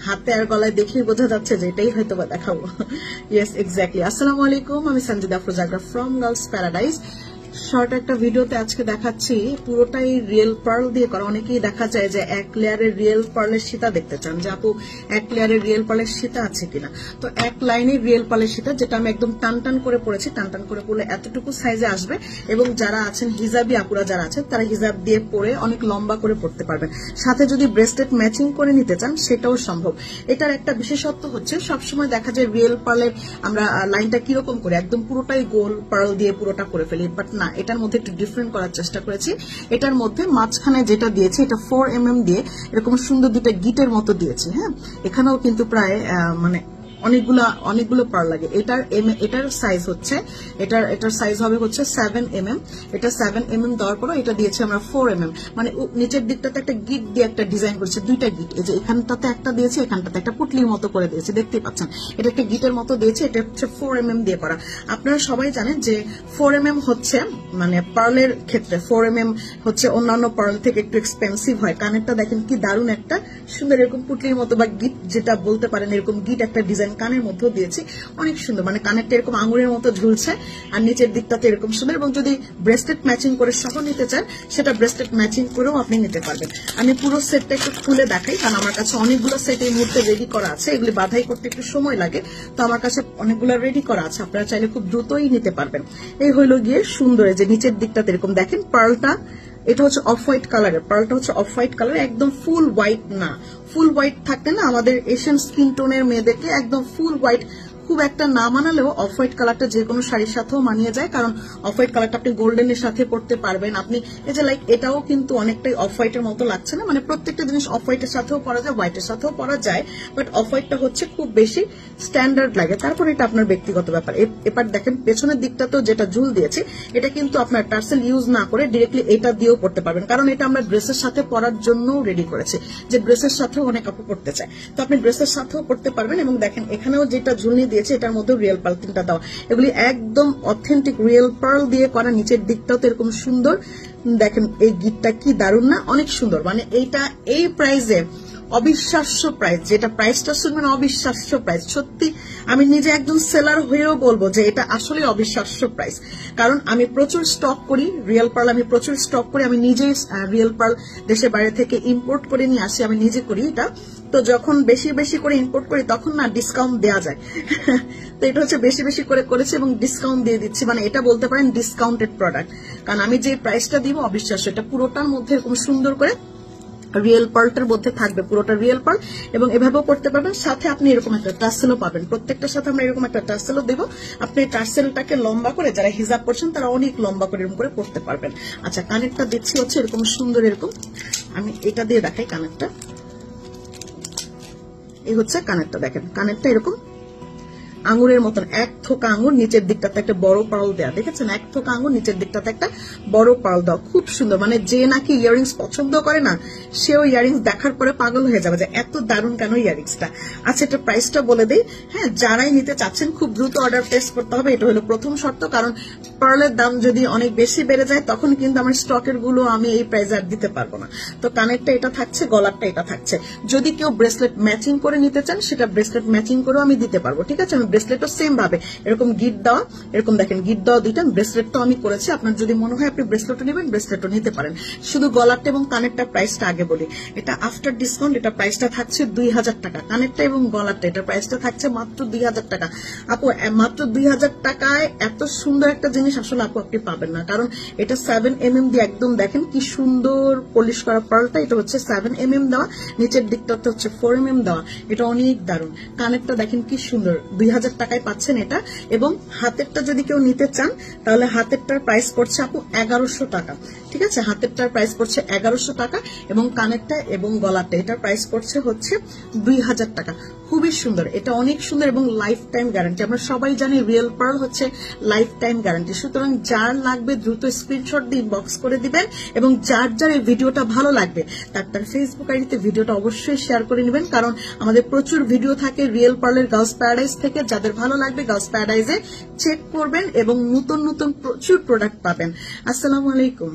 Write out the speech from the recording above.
হাতে আর গলায় দেখেই বোঝা যাচ্ছে যে এটাই হয়তো বা দেখাবো। Yes exactly. আসসালামু আলাইকুম, আমি Sanjida Afroza from girls paradise. Short একটা ভিডিওতে আজকে দেখাচ্ছি পুরোটাই রিয়েল পার্ল দিয়ে করা। অনেকেই দেখা যায় যে এক লেয়ারের রিয়েল পার্লের সীতা দেখতে চান, যে আপু এক লেয়ারের রিয়েল পার্লের সীতা আছে কিনা। তো এক লাইনের রিয়েল পার্লের সীতা, যেটা আমি একদম টান টান করে পড়েছি, টান টান করে পড়লে এতটুকু সাইজে আসবে। এবং যারা আছেন হিজাবি আপুরা যারা আছেন, তারা হিজাব দিয়ে পরে অনেক লম্বা করে পড়তে পারবেন। সাথে যদি ব্রেসলেট ম্যাচিং করে নিতে চান সেটাও সম্ভব। এটার একটা বিশেষত্ব হচ্ছে সবসময় দেখা যায় রিয়েল পার্লের আমরা লাইনটা কিরকম করে একদম পুরোটাই গোল পার্ল দিয়ে পুরোটা করে ফেলি, বাট না, এটার মধ্যে একটু ডিফারেন্ট করার চেষ্টা করেছি। এটার মধ্যে মাঝখানে যেটা দিয়েছি এটা 4 mm দিয়ে এরকম সুন্দর দুটো গিটের মতো দিয়েছি। হ্যাঁ, এখানেও কিন্তু প্রায় মানে অনেকগুলো পার লাগে। এটার সাইজ হচ্ছে এটার সাইজ হবে হচ্ছে 7 mm। এটা 7 mm দেওয়ার পর এটা দিয়েছি আমরা 4 mm। মানে নিচের দিকটাতে একটা গিট দিয়ে একটা ডিজাইন করেছে, দুইটা গিট। এই যে এখানটাতে একটা দিয়েছি, এখানটাতে একটা পুটলির মতো করে দিয়েছি, দেখতেই পাচ্ছেন। এটা একটা গিটের মতো দিয়েছি। এটা হচ্ছে 4 mm দিয়ে করা। আপনারা সবাই জানেন যে 4 mm হচ্ছে মানে পার্লের ক্ষেত্রে 4 mm হচ্ছে অন্যান্য পার্ল থেকে একটু এক্সপেন্সিভ হয়। কানেরটা দেখেন কি দারুণ একটা সুন্দর এরকম পুটলির মতো বা গিট যেটা বলতে পারেন, এরকম গিট একটা ডিজাইন কানের মধ্যে দিয়েছি, অনেক সুন্দর। মানে কানেরটা এরকম আঙুরের মতো ঝুলছে আর নিচের দিকটাতে এরকম সুন্দর। এবং যদি ব্রেসলেট ম্যাচিং করে সহ নিতে চান, সেটা ব্রেসলেট ম্যাচিং করেও আপনি নিতে পারবেন। আমি পুরো সেটটা একটু খুলে দেখাই, কারণ আমার কাছে অনেকগুলো সেট এই মুহূর্তে রেডি করা আছে। এগুলি বাধাই করতে একটু সময় লাগে, তো আমার কাছে অনেকগুলো রেডি করা আছে। আপনারা চাইলে খুব দ্রুতই নিতে পারবেন। এই হইলো গিয়ে সুন্দর যে নিচের দিকটাতে এরকম দেখেন পার্লটা, এটা হচ্ছে অফ হোয়াইট কালারের। পার্লটা হচ্ছে অফ হোয়াইট কালার, একদম ফুল হোয়াইট না। ফুল হোয়াইট থাকতে না আমাদের এশিয়ান স্কিন টোনের মেয়েদেরকে একদম ফুল হোয়াইট খুব একটা না মানালেও অফ হোয়াইট কালারটা যে কোনো শাড়ির সাথেও মানিয়ে যায়। কারণ অফ হোয়াইট কালারটা আপনি গোল্ডেনের সাথে পরতে পারবেন। আপনি এই যে লাইক এটাও কিন্তু অনেকটাই অফ হোয়াইটের মতো লাগছে না, মানে প্রত্যেকটা জিনিস অফ হোয়াইটের সাথেও পরা যায়, হোয়াইটের সাথেও পরা যায়, বাট অফ হোয়াইটটা হচ্ছে খুব বেশি স্ট্যান্ডার্ড লাগে। তারপর এটা আপনার ব্যক্তিগত ব্যাপার। এবার দেখেন পেছনের দিকটাতেও যেটা ঝুল দিয়েছি, এটা কিন্তু আপনার টার্সেল ইউজ না করে ডিরেক্টলি এটা দিয়েও পড়তে পারবেন। কারণ এটা আমরা ড্রেসের সাথে পরার জন্য রেডি করেছি, যে ড্রেসের সাথেও অনেক আপু পড়তে চায়, তো আপনি ড্রেসের সাথেও পড়তে পারবেন। এবং দেখেন এখানেও যেটা ঝুলনি দিয়েছে, এটার মধ্যে রিয়েল পার্ল তিনটা দেওয়া। এগুলি একদম অথেন্টিক রিয়েল পার্ল দিয়ে করা। নিচের দিকটাও তো এরকম সুন্দর। দেখেন এই গিটটা কি দারুণ না, অনেক সুন্দর। মানে এইটা এই প্রাইসে অবিশ্বাস্য প্রাইস, যেটা প্রাইসটা শুনবেন অবিশ্বাস্য প্রাইস। সত্যি আমি নিজে একজন সেলার হয়েও বলবো যে এটা আসলে অবিশ্বাস্য প্রাইস। কারণ আমি প্রচুর স্টক করি রিয়েল পার্ল, আমি প্রচুর স্টক করি। আমি নিজে রিয়েল পার্ল দেশের বাইরে থেকে ইম্পোর্ট করে নিয়ে আসি, আমি নিজে করি এটা। তো যখন বেশি বেশি করে ইম্পোর্ট করি তখন না ডিসকাউন্ট দেওয়া যায়। তো এটা হচ্ছে বেশি বেশি করে করেছি এবং ডিসকাউন্ট দিয়ে দিচ্ছি। মানে এটা বলতে পারেন ডিসকাউন্টেড প্রোডাক্ট, কারণ আমি যে প্রাইসটা দিব অবিশ্বাস্য। এটা পুরোটার মধ্যে এরকম সুন্দর করে রিয়েল পার্লটার মধ্যে থাকবে, পুরোটা রিয়েল পার্ল। এবং এভাবেও করতে পারবেন, সাথে আপনি এরকম একটা টার্সেলও পাবেন। প্রত্যেকটার সাথে আমরা এরকম একটা টার্সেলও দেবো। আপনি টার্সেলটাকে লম্বা করে, যারা হিজাব করছেন তারা অনেক লম্বা করে এরকম করে পড়তে পারবেন। আচ্ছা, কানেরটা দিচ্ছি হচ্ছে এরকম সুন্দর, এরকম আমি এটা দিয়ে দেখাই কানেরটা। এই হচ্ছে কানেরটা, দেখেন কানেরটা এরকম আঙুরের মতন, এক থোকা আঙুর নিচের দিকটাতে একটা বড় পার্ল দেয়া, দেখেছেন? এক থোকা আঙুর নিচের দিকটাতে একটা বড় পার্ল দেওয়া, খুব সুন্দর। মানে যে নাকি ইয়ারিংস পছন্দ করে না, সেও ইয়ারিংস দেখার পরে পাগল হয়ে যাবে যে এত দারুণ কেন ইয়ারিংসটা। আচ্ছা, এটা প্রাইসটা বলে দেই। হ্যাঁ, যারাই নিতে চাচ্ছেন খুব দ্রুত অর্ডার প্লেস করতে হবে, এটা হলো প্রথম শর্ত। কারণ পার্লের দাম যদি অনেক বেশি বেড়ে যায় তখন কিন্তু আমার স্টকের গুলো আমি এই প্রাইসে আর দিতে পারবো না। তো কানেরটা এটা থাকছে, গলারটা এটা থাকছে। যদি কেউ ব্রেসলেট ম্যাচিং করে নিতে চান, সেটা ব্রেসলেট ম্যাচিং করেও আমি দিতে পারবো, ঠিক আছে? আমি ব্রেসলেটও সেম ভাবে এরকম গিট দেওয়া, এরকম দেখেন গিট দেওয়া দুইটা। ব্রেসলেটটাও আমি করেছি, আপনার যদি মনে হয় আপনি ব্রেসলেটও নেবেন, ব্রেসলেটও নিতে পারেন। শুধু গলারটা এবং কানেরটা প্রাইসটা আগে বলি। এটা আফটার ডিসকাউন্ট, এটা প্রাইসটা থাকছে 2000 টাকা। কানেরটা এবং গলারটা এটা প্রাইসটা থাকছে মাত্র 2000 টাকা। আপু মাত্র 2000 টাকায় এত সুন্দর একটা জিনিস আসলে আপু আপনি পাবেন না। কারণ এটা 7 mm দিয়ে একদম দেখেন কি সুন্দর পলিশ করা পার্লটা। এটা হচ্ছে 7 mm দেওয়া, নিচের দিকটাতে হচ্ছে 4 mm দেওয়া। এটা অনেক দারুণ। কানেরটা দেখেন কি সুন্দর, 2000 টাকায় পাচ্ছেন এটা। এবং হাতেরটা যদি কেউ নিতে চান, তাহলে হাতেরটার প্রাইস পড়ছে আপু 1100 টাকা, ঠিক আছে? হাতেরটার প্রাইস পড়ছে 1100 টাকা এবং কানেরটা এবং গলাটা এটার প্রাইস পড়ছে হচ্ছে 2000 টাকা। খুবই সুন্দর, এটা অনেক সুন্দর এবং লাইফ টাইম গ্যারান্টি। আমরা সবাই জানি রিয়েল পার্ল হচ্ছে লাইফ টাইম গ্যারান্টি। সুতরাং যার লাগবে দ্রুত স্ক্রিনশট দিয়ে ইনবক্স করে দিবেন। এবং যার যার এই ভিডিওটা ভালো লাগবে তার ফেসবুক আইডিতে ভিডিওটা অবশ্যই শেয়ার করে নেবেন। কারণ আমাদের প্রচুর ভিডিও থাকে রিয়েল পার্লের গার্লস প্যারাডাইস থেকে। যাদের ভালো লাগবে গার্লস প্যারাডাইজে চেক করবেন এবং নতুন নতুন প্রচুর প্রোডাক্ট পাবেন। আসসালামু আলাইকুম।